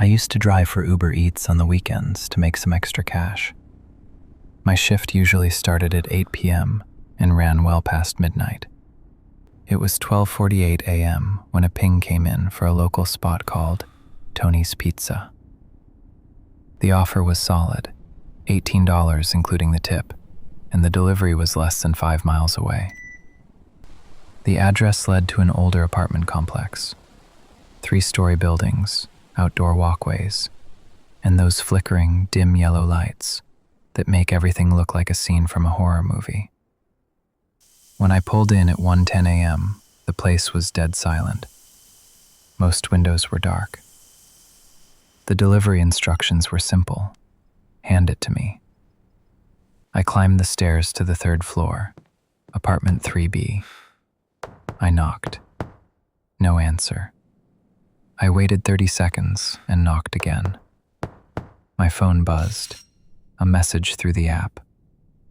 used to drive for Uber Eats on the weekends to make some extra cash. My shift usually started at 8 p.m. and ran well past midnight. It was 12:48 a.m. when a ping came in for a local spot called Tony's Pizza. The offer was solid, $18 including the tip, and the delivery was less than 5 miles away. The address led to an older apartment complex, 3-story buildings, outdoor walkways, and those flickering, dim yellow lights that make everything look like a scene from a horror movie. When I pulled in at 1:10 a.m., the place was dead silent. Most windows were dark. The delivery instructions were simple. Hand it to me. I climbed the stairs to the 3rd floor, apartment 3B. I knocked. No answer. I waited 30 seconds and knocked again. My phone buzzed. A message through the app.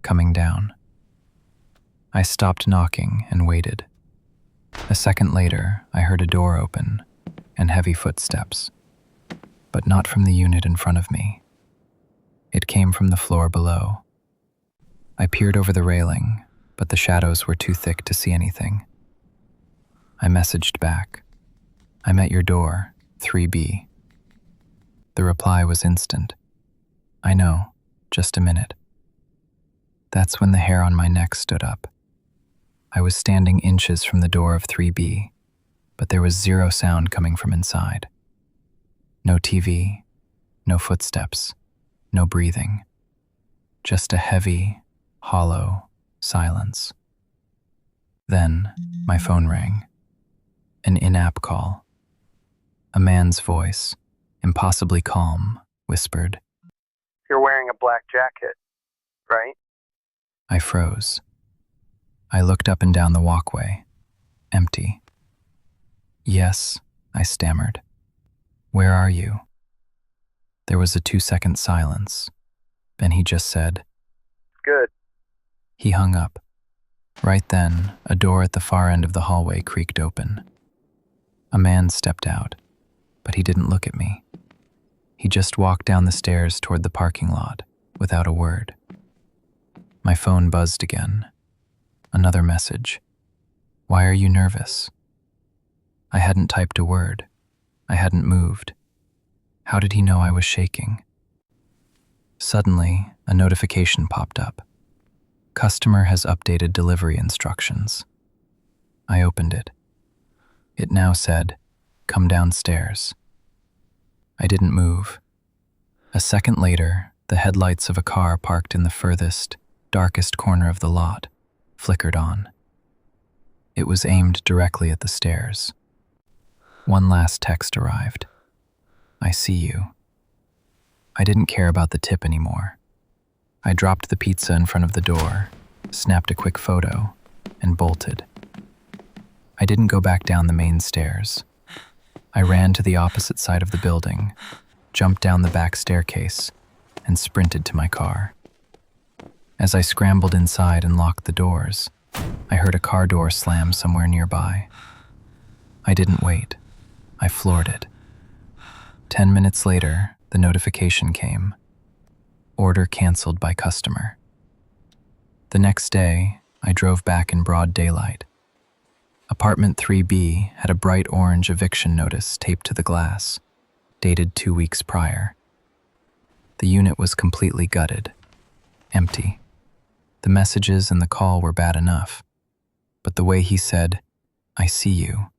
Coming down. I stopped knocking and waited. A second later, I heard a door open and heavy footsteps, but not from the unit in front of me. It came from the floor below. I peered over the railing, but the shadows were too thick to see anything. I messaged back. I'm at your door, 3B. The reply was instant. I know, just a minute. That's when the hair on my neck stood up. I was standing inches from the door of 3B, but there was zero sound coming from inside. No TV, no footsteps, no breathing. Just a heavy, hollow silence. Then my phone rang. An in-app call. A man's voice, impossibly calm, whispered, "You're wearing a black jacket, right?" I froze. I looked up and down the walkway. Empty. Yes, I stammered. Where are you? There was a 2-second silence. Then he just said, "Good." He hung up. Right then, a door at the far end of the hallway creaked open. A man stepped out, but he didn't look at me. He just walked down the stairs toward the parking lot without a word. My phone buzzed again. Another message. Why are you nervous? I hadn't typed a word. I hadn't moved. How did he know I was shaking? Suddenly, a notification popped up. Customer has updated delivery instructions. I opened it. It now said, come downstairs. I didn't move. A second later, the headlights of a car parked in the furthest, darkest corner of the lot flickered on. It was aimed directly at the stairs. One last text arrived. I see you. I didn't care about the tip anymore. I dropped the pizza in front of the door, snapped a quick photo, and bolted. I didn't go back down the main stairs. I ran to the opposite side of the building, jumped down the back staircase, and sprinted to my car. As I scrambled inside and locked the doors, I heard a car door slam somewhere nearby. I didn't wait. I floored it. 10 minutes later, the notification came. Order canceled by customer. The next day, I drove back in broad daylight. Apartment 3B had a bright orange eviction notice taped to the glass, dated 2 weeks prior. The unit was completely gutted, empty. The messages and the call were bad enough, but the way he said, I see you,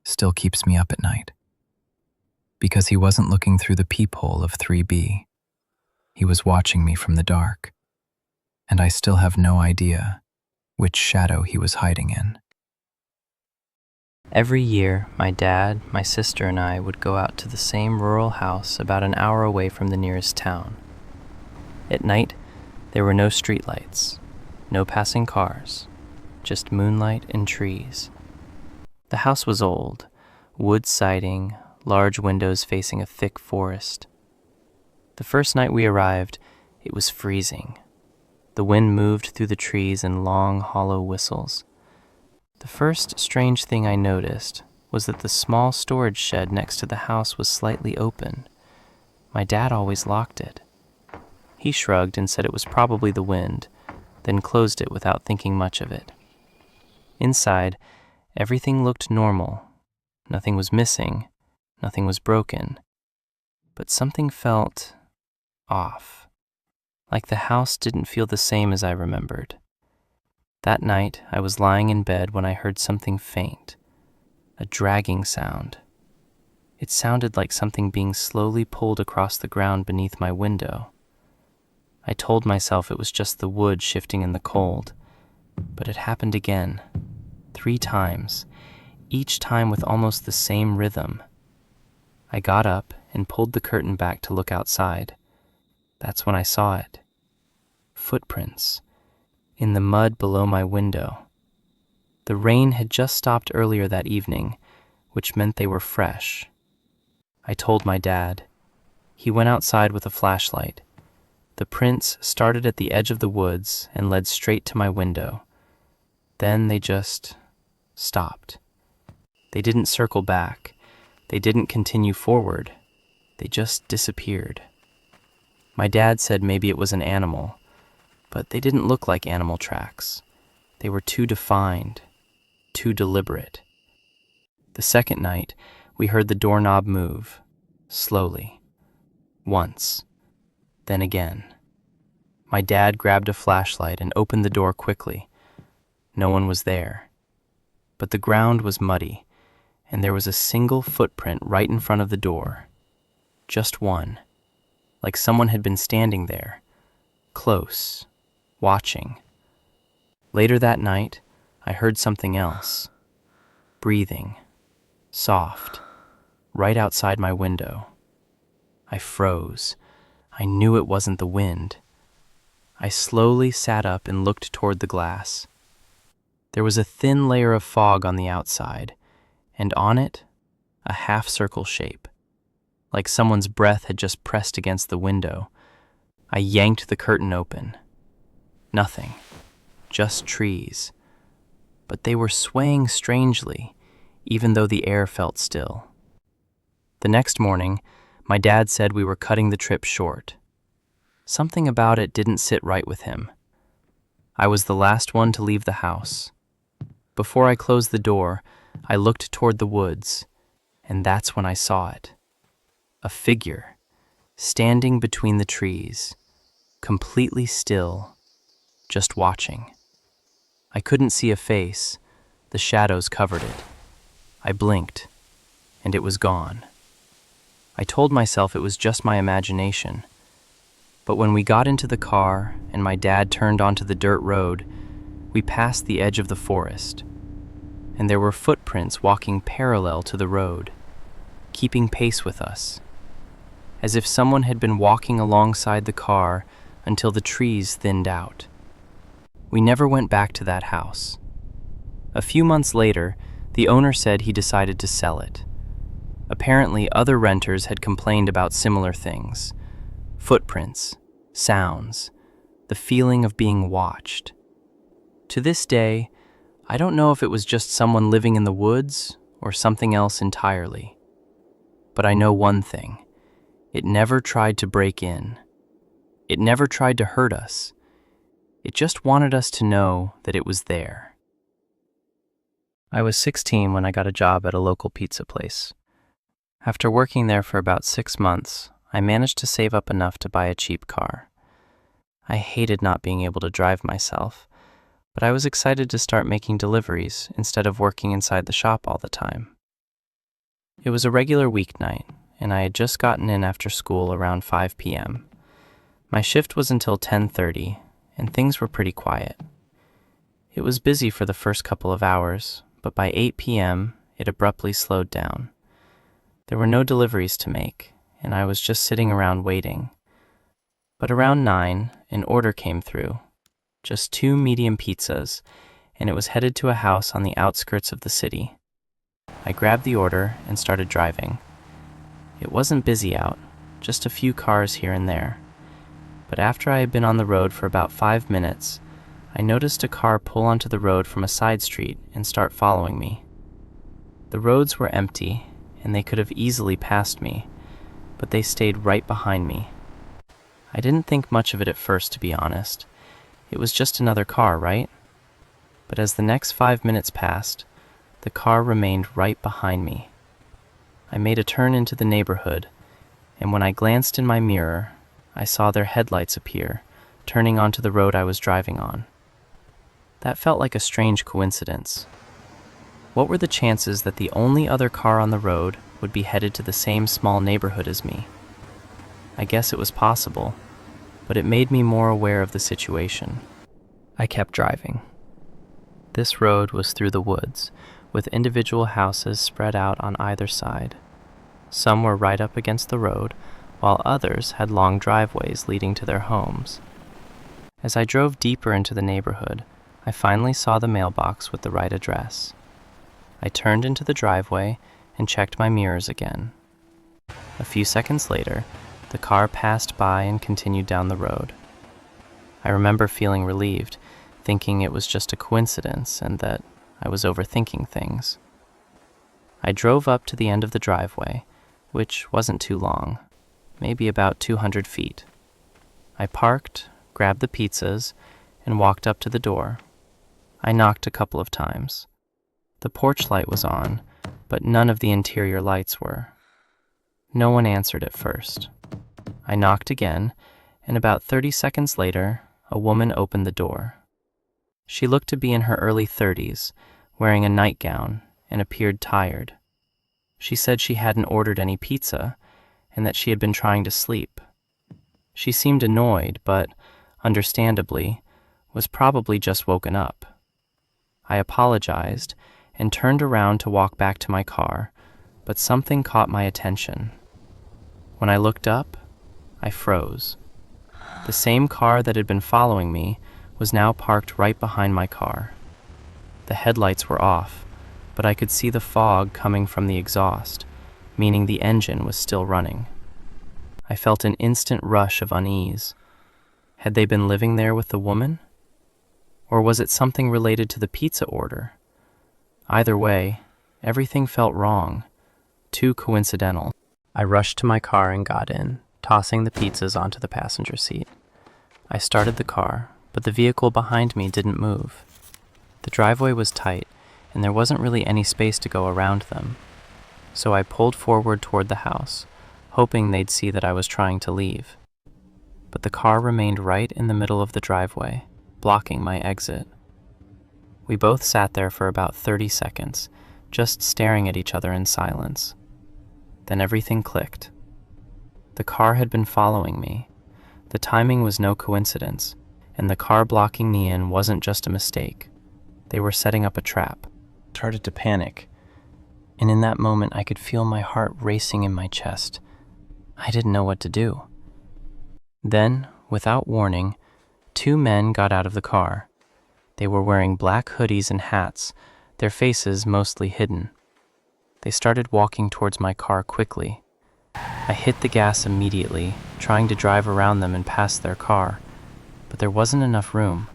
still keeps me up at night. Because he wasn't looking through the peephole of 3B. He was watching me from the dark, and I still have no idea which shadow he was hiding in. Every year, my dad, my sister, and I would go out to the same rural house about an hour away from the nearest town. At night, there were no streetlights, no passing cars, just moonlight and trees. The house was old, wood siding, large windows facing a thick forest. The first night we arrived, it was freezing. The wind moved through the trees in long, hollow whistles. The first strange thing I noticed was that the small storage shed next to the house was slightly open, My dad always locked it. He shrugged and said it was probably the wind, then closed it without thinking much of it. Inside, everything looked normal. Nothing was missing, nothing was broken. But something felt off, like the house didn't feel the same as I remembered. That night, I was lying in bed when I heard something faint, a dragging sound. It sounded like something being slowly pulled across the ground beneath my window. I told myself it was just the wood shifting in the cold, but it happened again, 3 times, each time with almost the same rhythm. I got up and pulled the curtain back to look outside. That's when I saw it. Footprints in the mud below my window. The rain had just stopped earlier that evening, which meant they were fresh. I told my dad. He went outside with a flashlight. The prints started at the edge of the woods and led straight to my window. Then they just stopped. They didn't circle back. They didn't continue forward. They just disappeared. My dad said maybe it was an animal, but they didn't look like animal tracks. They were too defined, too deliberate. The second night, we heard the doorknob move, slowly. Once, then again. My dad grabbed a flashlight and opened the door quickly. No one was there. But the ground was muddy, and there was a single footprint right in front of the door. Just one. Like someone had been standing there, close, watching. Later that night, I heard something else. Breathing, soft, right outside my window. I froze. I knew it wasn't the wind. I slowly sat up and looked toward the glass. There was a thin layer of fog on the outside, and on it, a half-circle shape, like someone's breath had just pressed against the window. I yanked the curtain open. Nothing, just trees. But they were swaying strangely, even though the air felt still. The next morning, my dad said we were cutting the trip short. Something about it didn't sit right with him. I was the last one to leave the house. Before I closed the door, I looked toward the woods, and that's when I saw it. A figure, standing between the trees, completely still, just watching. I couldn't see a face. The shadows covered it. I blinked, and it was gone. I told myself it was just my imagination. But when we got into the car and my dad turned onto the dirt road, we passed the edge of the forest, and there were footprints walking parallel to the road, keeping pace with us, as if someone had been walking alongside the car until the trees thinned out. We never went back to that house. A few months later, the owner said he decided to sell it. Apparently, other renters had complained about similar things. Footprints, sounds, the feeling of being watched. To this day, I don't know if it was just someone living in the woods or something else entirely. But I know one thing. It never tried to break in. It never tried to hurt us. It just wanted us to know that it was there. I was 16 when I got a job at a local pizza place. After working there for about 6 months, I managed to save up enough to buy a cheap car. I hated not being able to drive myself, but I was excited to start making deliveries instead of working inside the shop all the time. It was a regular weeknight, and I had just gotten in after school around 5 p.m. My shift was until 10:30, and things were pretty quiet. It was busy for the first couple of hours, but by 8 p.m., it abruptly slowed down. There were no deliveries to make, and I was just sitting around waiting. But around 9, an order came through. Just 2 medium pizzas, and it was headed to a house on the outskirts of the city. I grabbed the order and started driving. It wasn't busy out, just a few cars here and there. But after I had been on the road for about 5 minutes, I noticed a car pull onto the road from a side street and start following me. The roads were empty, and they could have easily passed me, but they stayed right behind me. I didn't think much of it at first, to be honest. It was just another car, right? But as the next 5 minutes passed, the car remained right behind me. I made a turn into the neighborhood, and when I glanced in my mirror, I saw their headlights appear, turning onto the road I was driving on. That felt like a strange coincidence. What were the chances that the only other car on the road would be headed to the same small neighborhood as me? I guess it was possible, but it made me more aware of the situation. I kept driving. This road was through the woods, with individual houses spread out on either side. Some were right up against the road, while others had long driveways leading to their homes. As I drove deeper into the neighborhood, I finally saw the mailbox with the right address. I turned into the driveway and checked my mirrors again. A few seconds later, the car passed by and continued down the road. I remember feeling relieved, thinking it was just a coincidence and that I was overthinking things. I drove up to the end of the driveway, which wasn't too long, maybe about 200 feet. I parked, grabbed the pizzas, and walked up to the door. I knocked a couple of times. The porch light was on, but none of the interior lights were. No one answered at first. I knocked again, and about 30 seconds later, a woman opened the door. She looked to be in her early 30s, wearing a nightgown, and appeared tired. She said she hadn't ordered any pizza, and that she had been trying to sleep. She seemed annoyed, but, understandably, was probably just woken up. I apologized and turned around to walk back to my car, but something caught my attention. When I looked up, I froze. The same car that had been following me was now parked right behind my car. The headlights were off, but I could see the fog coming from the exhaust, meaning the engine was still running. I felt an instant rush of unease. Had they been living there with the woman? Or was it something related to the pizza order? Either way, everything felt wrong, too coincidental. I rushed to my car and got in, tossing the pizzas onto the passenger seat. I started the car, but the vehicle behind me didn't move. The driveway was tight, and there wasn't really any space to go around them. So I pulled forward toward the house, hoping they'd see that I was trying to leave. But the car remained right in the middle of the driveway, blocking my exit. We both sat there for about 30 seconds, just staring at each other in silence. Then everything clicked. The car had been following me. The timing was no coincidence, and the car blocking me in wasn't just a mistake. They were setting up a trap. I started to panic, and in that moment I could feel my heart racing in my chest. I didn't know what to do. Then, without warning, 2 men got out of the car. They were wearing black hoodies and hats, their faces mostly hidden. They started walking towards my car quickly. I hit the gas immediately, trying to drive around them and past their car, but there wasn't enough room.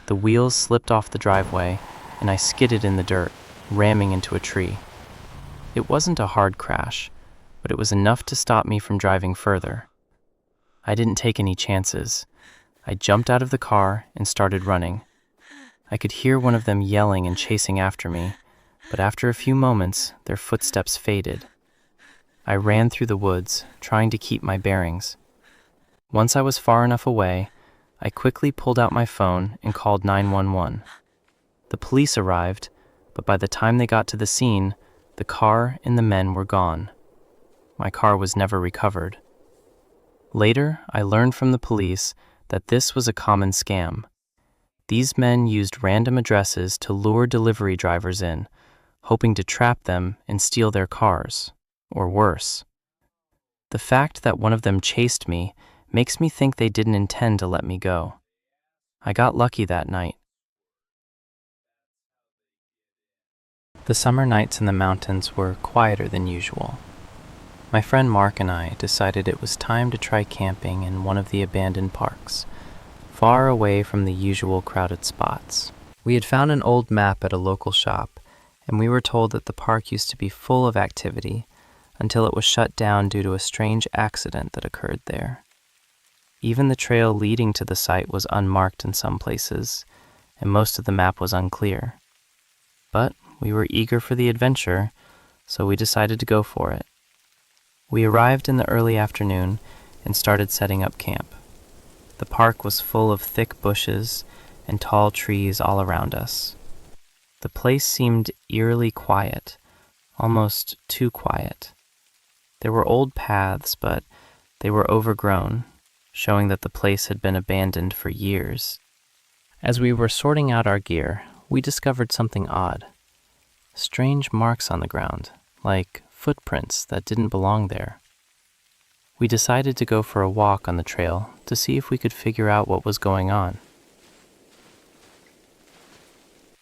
The wheels slipped off the driveway, and I skidded in the dirt, ramming into a tree. It wasn't a hard crash, but it was enough to stop me from driving further. I didn't take any chances. I jumped out of the car and started running. I could hear one of them yelling and chasing after me, but after a few moments, their footsteps faded. I ran through the woods, trying to keep my bearings. Once I was far enough away, I quickly pulled out my phone and called 911. The police arrived, but by the time they got to the scene, the car and the men were gone. My car was never recovered. Later, I learned from the police that this was a common scam. These men used random addresses to lure delivery drivers in, hoping to trap them and steal their cars, or worse. The fact that one of them chased me makes me think they didn't intend to let me go. I got lucky that night. The summer nights in the mountains were quieter than usual. My friend Mark and I decided it was time to try camping in one of the abandoned parks, far away from the usual crowded spots. We had found an old map at a local shop, and we were told that the park used to be full of activity, until it was shut down due to a strange accident that occurred there. Even the trail leading to the site was unmarked in some places, and most of the map was unclear. But we were eager for the adventure, so we decided to go for it. We arrived in the early afternoon and started setting up camp. The park was full of thick bushes and tall trees all around us. The place seemed eerily quiet, almost too quiet. There were old paths, but they were overgrown, showing that the place had been abandoned for years. As we were sorting out our gear, we discovered something odd. Strange marks on the ground, like footprints that didn't belong there. We decided to go for a walk on the trail to see if we could figure out what was going on.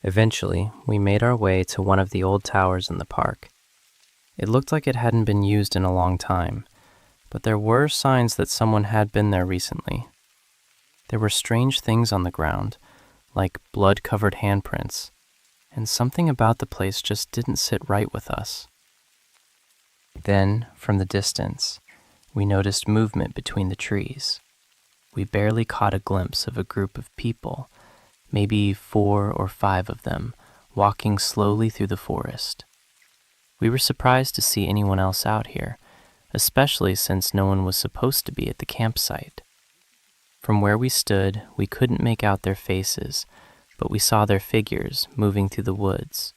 Eventually, we made our way to one of the old towers in the park. It looked like it hadn't been used in a long time, but there were signs that someone had been there recently. There were strange things on the ground, like blood-covered handprints, and something about the place just didn't sit right with us. Then, from the distance, we noticed movement between the trees. We barely caught a glimpse of a group of people, maybe 4 or 5 of them, walking slowly through the forest. We were surprised to see anyone else out here, especially since no one was supposed to be at the campsite. From where we stood, we couldn't make out their faces, but we saw their figures moving through the woods.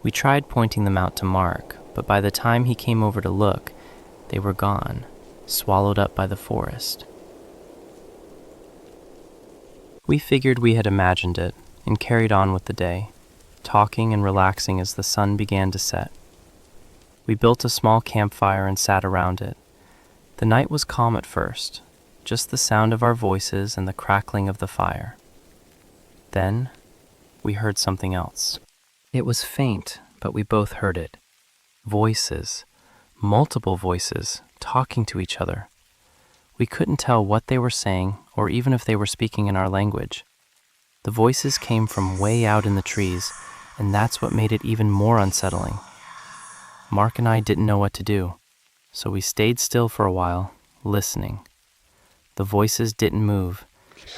We tried pointing them out to Mark, but by the time he came over to look, they were gone, swallowed up by the forest. We figured we had imagined it and carried on with the day, talking and relaxing as the sun began to set. We built a small campfire and sat around it. The night was calm at first, just the sound of our voices and the crackling of the fire. Then, we heard something else. It was faint, but we both heard it. Voices, multiple voices, talking to each other. We couldn't tell what they were saying or even if they were speaking in our language. The voices came from way out in the trees, and that's what made it even more unsettling. Mark and I didn't know what to do, so we stayed still for a while, listening. The voices didn't move.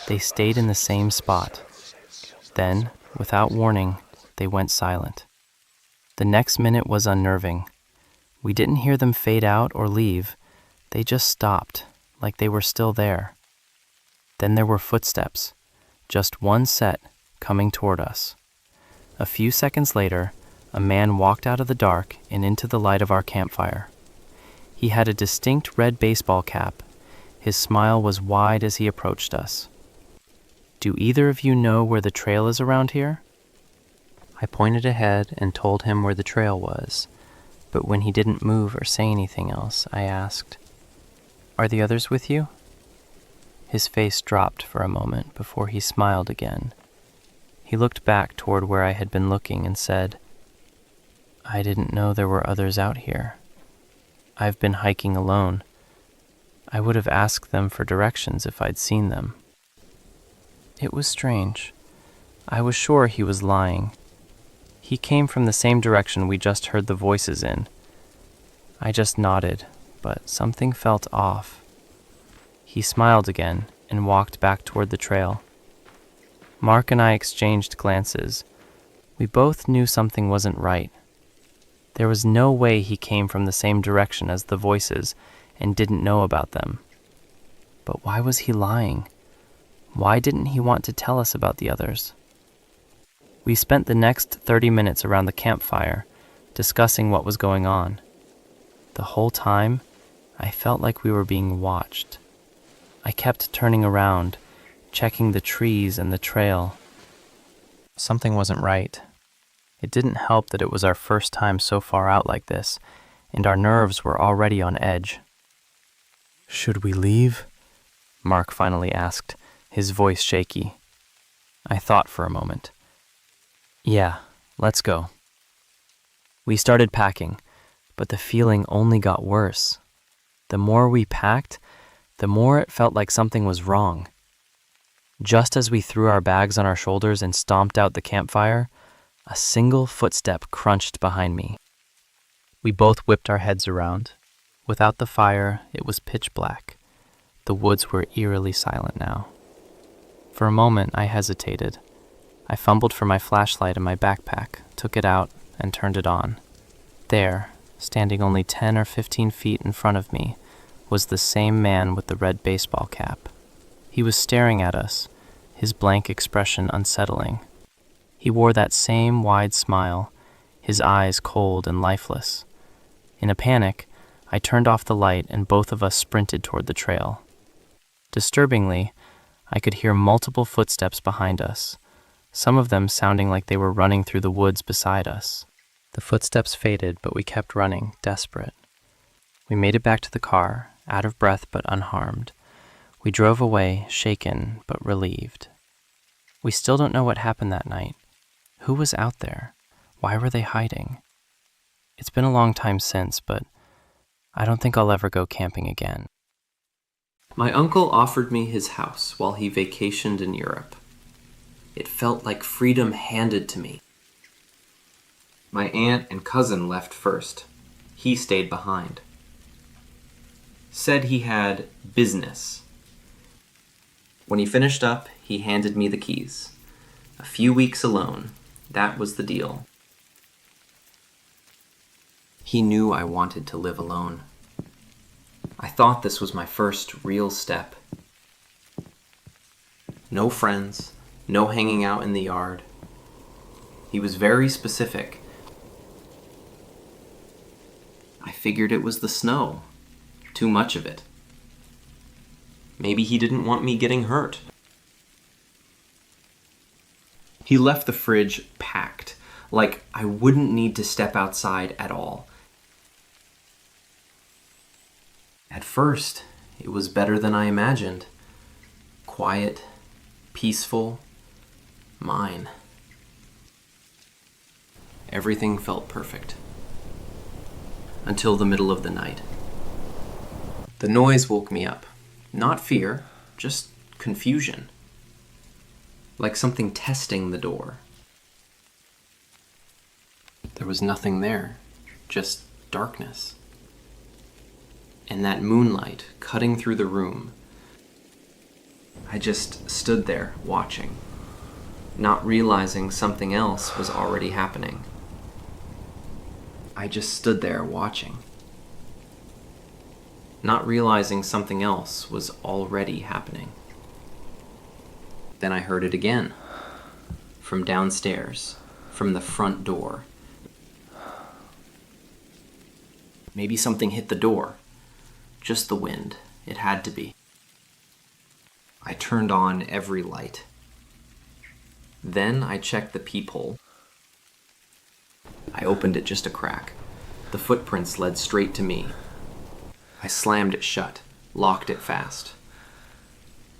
They stayed in the same spot. Then, without warning, they went silent. The next minute was unnerving. We didn't hear them fade out or leave. They just stopped, like they were still there. Then there were footsteps, just one set, coming toward us. A few seconds later, a man walked out of the dark and into the light of our campfire. He had a distinct red baseball cap. His smile was wide as he approached us. "Do either of you know where the trail is around here?" I pointed ahead and told him where the trail was, but when he didn't move or say anything else, I asked, "Are the others with you?" His face dropped for a moment before he smiled again. He looked back toward where I had been looking and said, "I didn't know there were others out here. I've been hiking alone. I would have asked them for directions if I'd seen them." It was strange. I was sure he was lying. He came from the same direction we just heard the voices in. I just nodded, but something felt off. He smiled again and walked back toward the trail. Mark and I exchanged glances. We both knew something wasn't right. There was no way he came from the same direction as the voices and didn't know about them. But why was he lying? Why didn't he want to tell us about the others? We spent the next 30 minutes around the campfire, discussing what was going on. The whole time, I felt like we were being watched. I kept turning around, checking the trees and the trail. Something wasn't right. It didn't help that it was our first time so far out like this, and our nerves were already on edge. "Should we leave?" Mark finally asked, his voice shaky. I thought for a moment. "Yeah, let's go." We started packing, but the feeling only got worse. The more we packed, the more it felt like something was wrong. Just as we threw our bags on our shoulders and stomped out the campfire, a single footstep crunched behind me. We both whipped our heads around. Without the fire, it was pitch black. The woods were eerily silent now. For a moment, I hesitated. I fumbled for my flashlight in my backpack, took it out, and turned it on. There, standing only 10 or 15 feet in front of me, was the same man with the red baseball cap. He was staring at us, his blank expression unsettling. He wore that same wide smile, his eyes cold and lifeless. In a panic, I turned off the light and both of us sprinted toward the trail. Disturbingly, I could hear multiple footsteps behind us, some of them sounding like they were running through the woods beside us. The footsteps faded, but we kept running, desperate. We made it back to the car, out of breath but unharmed. We drove away, shaken but relieved. We still don't know what happened that night. Who was out there? Why were they hiding? It's been a long time since, but I don't think I'll ever go camping again. My uncle offered me his house while he vacationed in Europe. It felt like freedom handed to me. My aunt and cousin left first. He stayed behind. Said he had business. When he finished up, he handed me the keys. A few weeks alone, that was the deal. He knew I wanted to live alone. I thought this was my first real step. No friends, no hanging out in the yard. He was very specific. I figured it was the snow. Too much of it. Maybe he didn't want me getting hurt. He left the fridge packed, like I wouldn't need to step outside at all. At first, it was better than I imagined. Quiet, peaceful, mine. Everything felt perfect. Until the middle of the night. The noise woke me up. Not fear, just confusion. Like something testing the door. There was nothing there, just darkness. And that moonlight cutting through the room. I just stood there watching, not realizing something else was already happening. I just stood there watching, not realizing something else was already happening. Then I heard it again, from downstairs, from the front door. Maybe something hit the door. Just the wind. It had to be. I turned on every light. Then I checked the peephole. I opened it just a crack. The footprints led straight to me. I slammed it shut, locked it fast.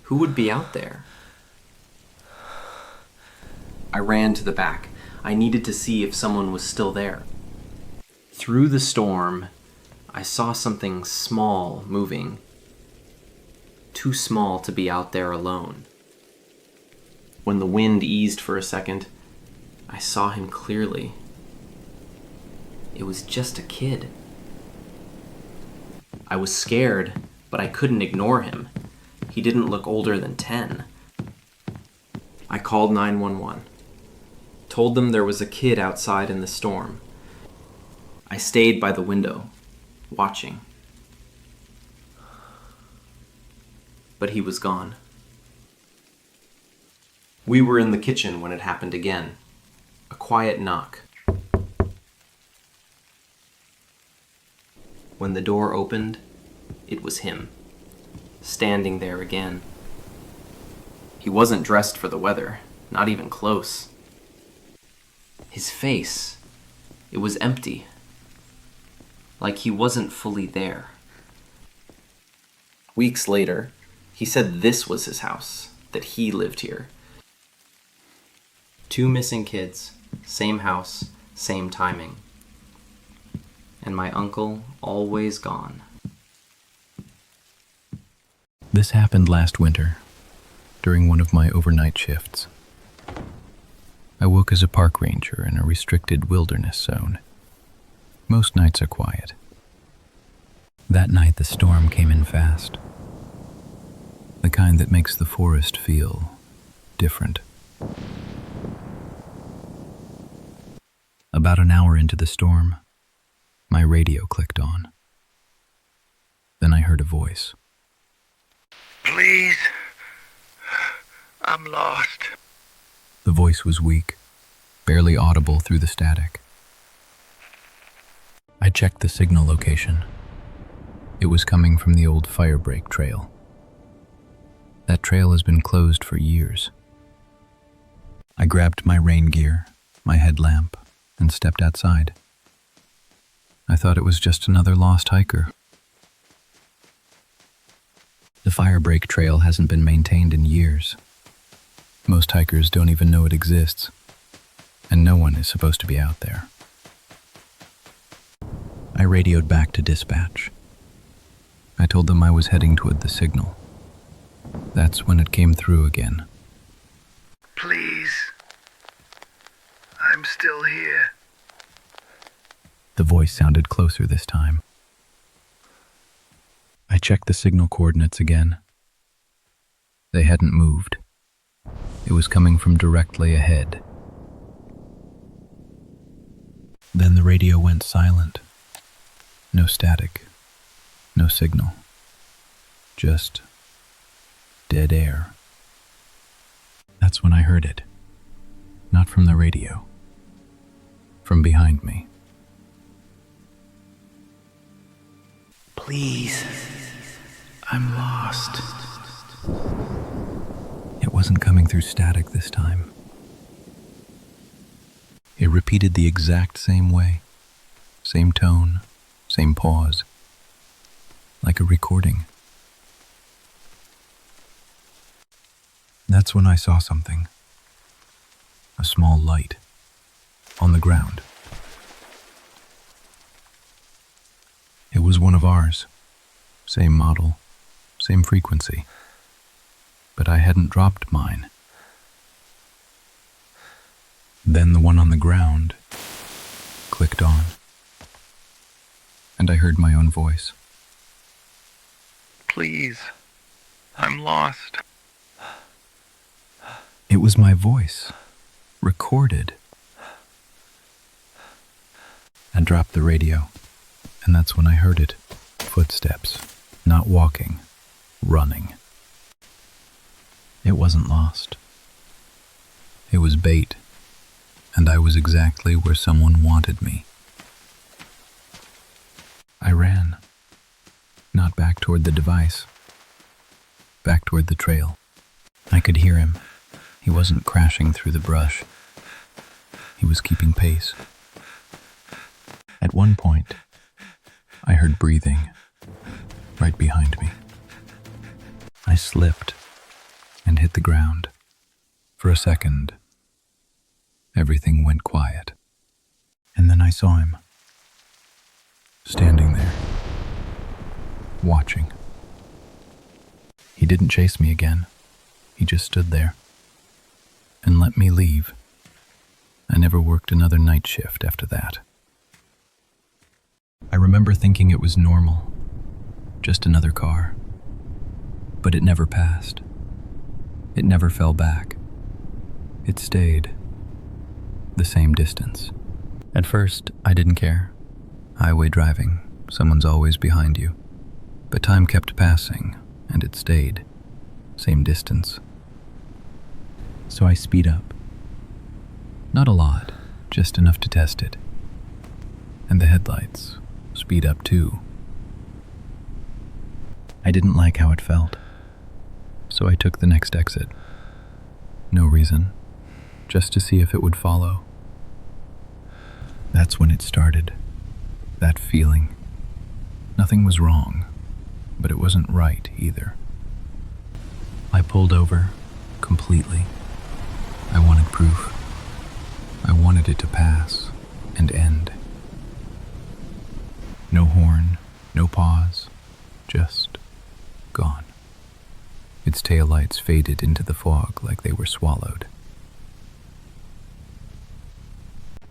Who would be out there? I ran to the back. I needed to see if someone was still there. Through the storm, I saw something small moving. Too small to be out there alone. When the wind eased for a second, I saw him clearly. It was just a kid. I was scared, but I couldn't ignore him. He didn't look older than 10. I called 911. Told them there was a kid outside in the storm. I stayed by the window, watching. But he was gone. We were in the kitchen when it happened again. A quiet knock. When the door opened, it was him, standing there again. He wasn't dressed for the weather, not even close. His face, it was empty, like he wasn't fully there. Weeks later, he said this was his house, that he lived here. 2 missing kids, same house, same timing. And my uncle always gone. This happened last winter, during one of my overnight shifts. I woke as a park ranger in a restricted wilderness zone. Most nights are quiet. That night the storm came in fast. The kind that makes the forest feel different. About an hour into the storm, my radio clicked on. Then I heard a voice. Please, I'm lost. The voice was weak, barely audible through the static. I checked the signal location. It was coming from the old Firebreak Trail. That trail has been closed for years. I grabbed my rain gear, my headlamp, and stepped outside. I thought it was just another lost hiker. The Firebreak Trail hasn't been maintained in years. Most hikers don't even know it exists, and no one is supposed to be out there. I radioed back to dispatch. I told them I was heading toward the signal. That's when it came through again. Please, I'm still here. The voice sounded closer this time. I checked the signal coordinates again. They hadn't moved. It was coming from directly ahead. Then the radio went silent. No static, no signal. Just dead air. That's when I heard it. Not from the radio. From behind me. Please, I'm lost. It wasn't coming through static this time. It repeated the exact same way. Same tone, same pause. Like a recording. That's when I saw something. A small light. On the ground. It was one of ours. Same model, same frequency. But I hadn't dropped mine. Then the one on the ground clicked on. And I heard my own voice. Please, I'm lost. It was my voice, recorded. I dropped the radio, and that's when I heard it. Footsteps, not walking, running. It wasn't lost. It was bait, and I was exactly where someone wanted me. I ran, not back toward the device, back toward the trail. I could hear him. He wasn't crashing through the brush. He was keeping pace. At one point, I heard breathing right behind me. I slipped and hit the ground. For a second, everything went quiet. And then I saw him, standing there, watching. He didn't chase me again. He just stood there and let me leave. I never worked another night shift after that. I remember thinking it was normal, just another car. But it never passed. It never fell back. It stayed the same distance. At first, I didn't care. Highway driving, someone's always behind you. But time kept passing, and it stayed. Same distance. So I speed up. Not a lot, just enough to test it. And the headlights speed up too. I didn't like how it felt, so I took the next exit. No reason, just to see if it would follow. That's when it started, that feeling. Nothing was wrong, but it wasn't right either. I pulled over, completely. I wanted proof. I wanted it to pass and end. No horn, no pause, just gone. Its taillights faded into the fog like they were swallowed.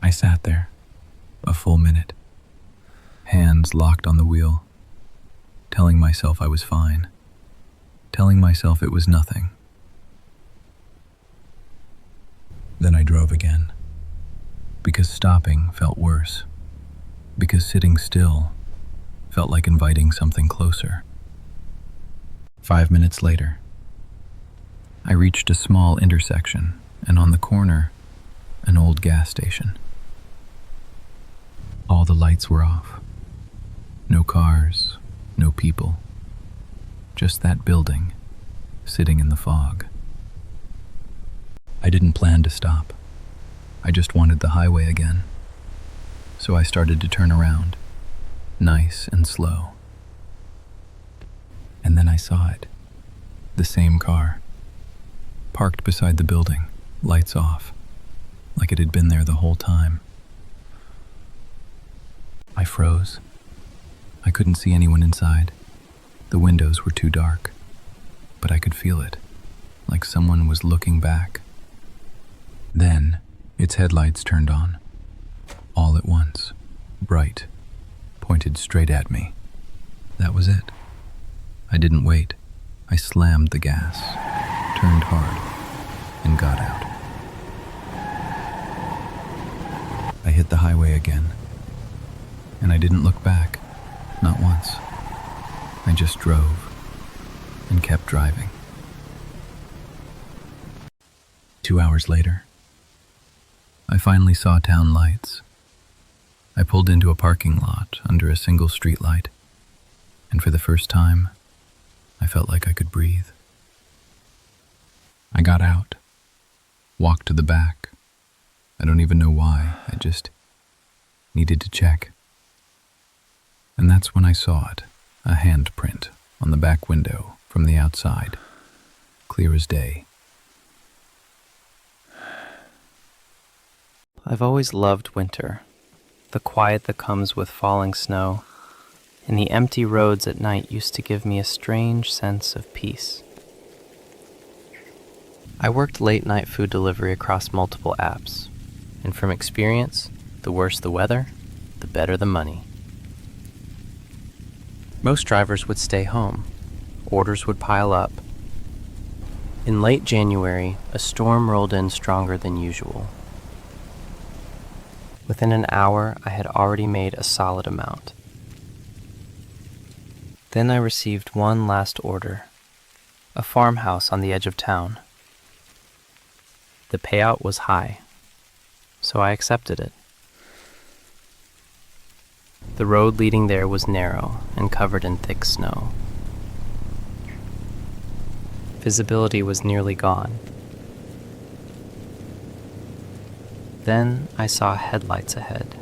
I sat there, a full minute, hands locked on the wheel, telling myself I was fine, telling myself it was nothing. Then I drove again, because stopping felt worse, because sitting still felt like inviting something closer. 5 minutes later, I reached a small intersection, and on the corner, an old gas station. All the lights were off. No cars, no people. Just that building, sitting in the fog. I didn't plan to stop. I just wanted the highway again. So I started to turn around, nice and slow. And then I saw it. The same car. Parked beside the building, lights off, like it had been there the whole time. I froze. I couldn't see anyone inside. The windows were too dark, but I could feel it, like someone was looking back. Then, its headlights turned on, all at once, bright, pointed straight at me. That was it. I didn't wait. I slammed the gas, turned hard, and got out. I hit the highway again, and I didn't look back, not once. I just drove and kept driving. 2 hours later, I finally saw town lights. I pulled into a parking lot under a single streetlight, and for the first time, I felt like I could breathe. I got out, walked to the back. I don't even know why, I just needed to check. And that's when I saw it, a handprint on the back window from the outside, clear as day. I've always loved winter, the quiet that comes with falling snow, and the empty roads at night used to give me a strange sense of peace. I worked late-night food delivery across multiple apps, and from experience, the worse the weather, the better the money. Most drivers would stay home. Orders would pile up. In late January, a storm rolled in stronger than usual. Within an hour, I had already made a solid amount. Then I received one last order, a farmhouse on the edge of town. The payout was high, so I accepted it. The road leading there was narrow and covered in thick snow. Visibility was nearly gone. Then I saw headlights ahead.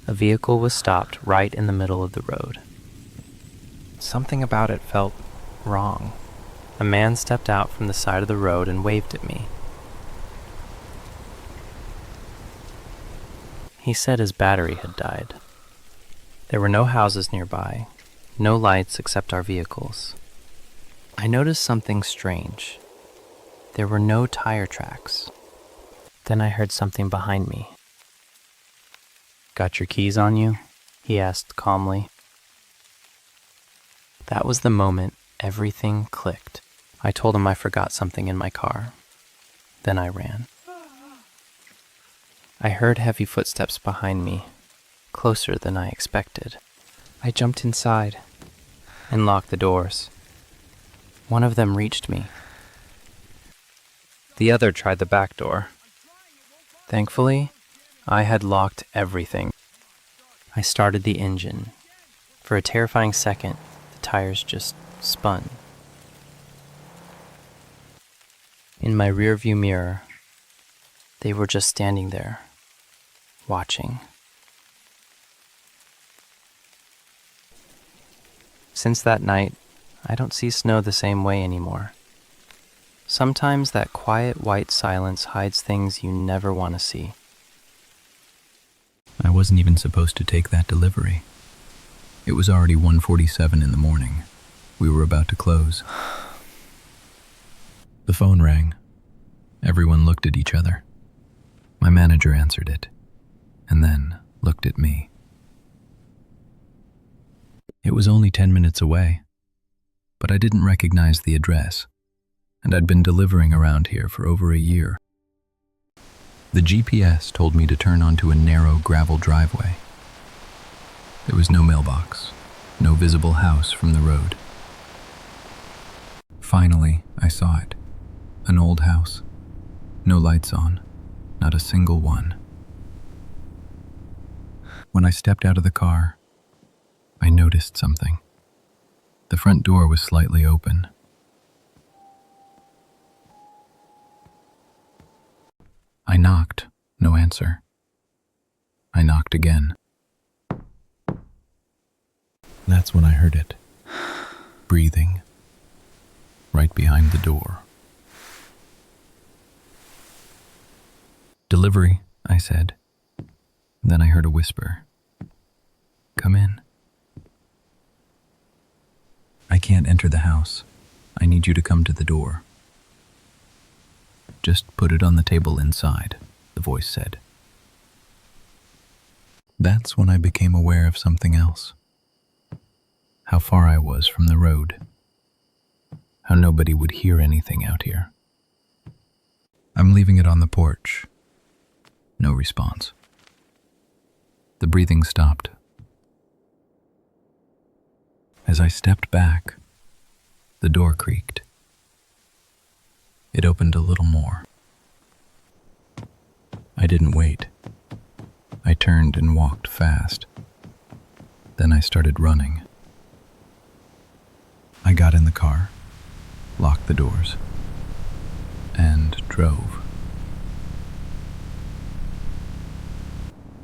A vehicle was stopped right in the middle of the road. Something about it felt wrong. A man stepped out from the side of the road and waved at me. He said his battery had died. There were no houses nearby, no lights except our vehicles. I noticed something strange. There were no tire tracks. Then I heard something behind me. "Got your keys on you?" he asked calmly. That was the moment everything clicked. I told him I forgot something in my car. Then I ran. I heard heavy footsteps behind me, closer than I expected. I jumped inside and locked the doors. One of them reached me. The other tried the back door. Thankfully, I had locked everything. I started the engine. For a terrifying second, the tires just spun. In my rearview mirror, they were just standing there, watching. Since that night, I don't see snow the same way anymore. Sometimes that quiet white silence hides things you never want to see. I wasn't even supposed to take that delivery. It was already 1:47 in the morning. We were about to close. The phone rang. Everyone looked at each other. My manager answered it. And then, looked at me. It was only 10 minutes away, but I didn't recognize the address, and I'd been delivering around here for over a year. The GPS told me to turn onto a narrow gravel driveway. There was no mailbox, no visible house from the road. Finally, I saw it. An old house. No lights on, not a single one. When I stepped out of the car, I noticed something. The front door was slightly open. I knocked, no answer. I knocked again. That's when I heard it. Breathing. Right behind the door. "Delivery," I said. Then I heard a whisper. "Come in." "I can't enter the house. I need you to come to the door." "Just put it on the table inside," the voice said. That's when I became aware of something else. How far I was from the road. How nobody would hear anything out here. "I'm leaving it on the porch." No response. The breathing stopped. As I stepped back, the door creaked. It opened a little more. I didn't wait. I turned and walked fast. Then I started running. I got in the car, locked the doors, and drove.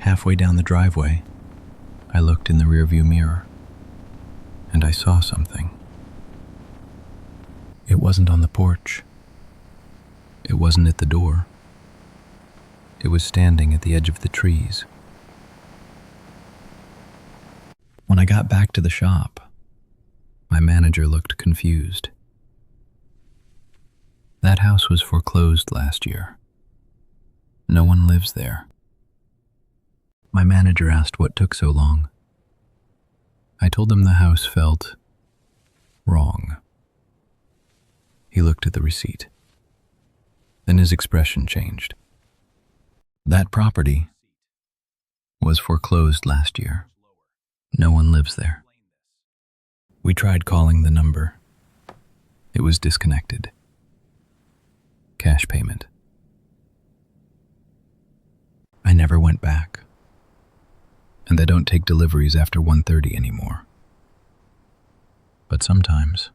Halfway down the driveway, I looked in the rearview mirror, and I saw something. It wasn't on the porch. It wasn't at the door. It was standing at the edge of the trees. When I got back to the shop, my manager looked confused. That house was foreclosed last year. No one lives there. My manager asked what took so long. I told him the house felt wrong. He looked at the receipt. Then his expression changed. That property was foreclosed last year. No one lives there. We tried calling the number. It was disconnected. Cash payment. I never went back. And they don't take deliveries after 1:30 anymore. But sometimes